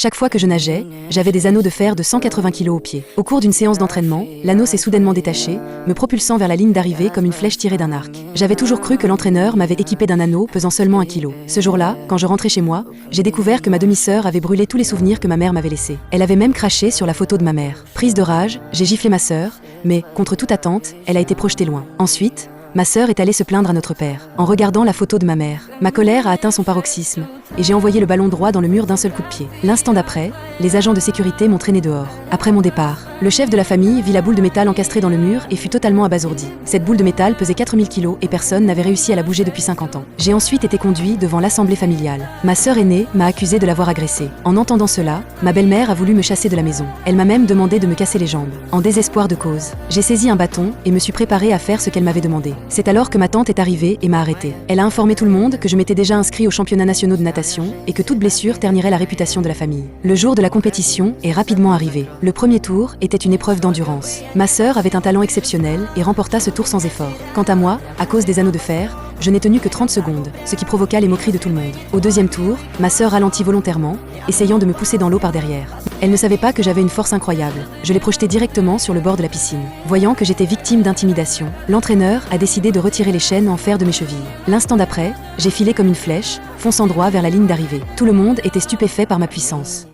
Chaque fois que je nageais, j'avais des anneaux de fer de 180 kg au pied. Au cours d'une séance d'entraînement, l'anneau s'est soudainement détaché, me propulsant vers la ligne d'arrivée comme une flèche tirée d'un arc. J'avais toujours cru que l'entraîneur m'avait équipé d'un anneau pesant seulement 1 kg. Ce jour-là, quand je rentrais chez moi, j'ai découvert que ma demi-sœur avait brûlé tous les souvenirs que ma mère m'avait laissés. Elle avait même craché sur la photo de ma mère. Prise de rage, j'ai giflé ma sœur, mais, contre toute attente, elle a été projetée loin. Ensuite, ma sœur est allée se plaindre à notre père. En regardant la photo de ma mère, ma colère a atteint son paroxysme, et j'ai envoyé le ballon droit dans le mur d'un seul coup de pied. L'instant d'après, les agents de sécurité m'ont traîné dehors. Après mon départ, le chef de la famille vit la boule de métal encastrée dans le mur et fut totalement abasourdi. Cette boule de métal pesait 4000 kg et personne n'avait réussi à la bouger depuis 50 ans. J'ai ensuite été conduit devant l'assemblée familiale. Ma sœur aînée m'a accusé de l'avoir agressée. En entendant cela, ma belle-mère a voulu me chasser de la maison. Elle m'a même demandé de me casser les jambes. En désespoir de cause, j'ai saisi un bâton et me suis préparée à faire ce qu'elle m'avait demandé. C'est alors que ma tante est arrivée et m'a arrêtée. Elle a informé tout le monde que je m'étais déjà inscrit aux championnats nationaux de natation et que toute blessure ternirait la réputation de la famille. Le jour de la compétition est rapidement arrivé. Le premier tour était une épreuve d'endurance. Ma sœur avait un talent exceptionnel et remporta ce tour sans effort. Quant à moi, à cause des anneaux de fer, je n'ai tenu que 30 secondes, ce qui provoqua les moqueries de tout le monde. Au deuxième tour, ma sœur ralentit volontairement, essayant de me pousser dans l'eau par derrière. Elle ne savait pas que j'avais une force incroyable. Je l'ai projetée directement sur le bord de la piscine. Voyant que j'étais victime d'intimidation, l'entraîneur a décidé de retirer les chaînes en fer de mes chevilles. L'instant d'après, j'ai filé comme une flèche, fonçant droit vers la ligne d'arrivée. Tout le monde était stupéfait par ma puissance.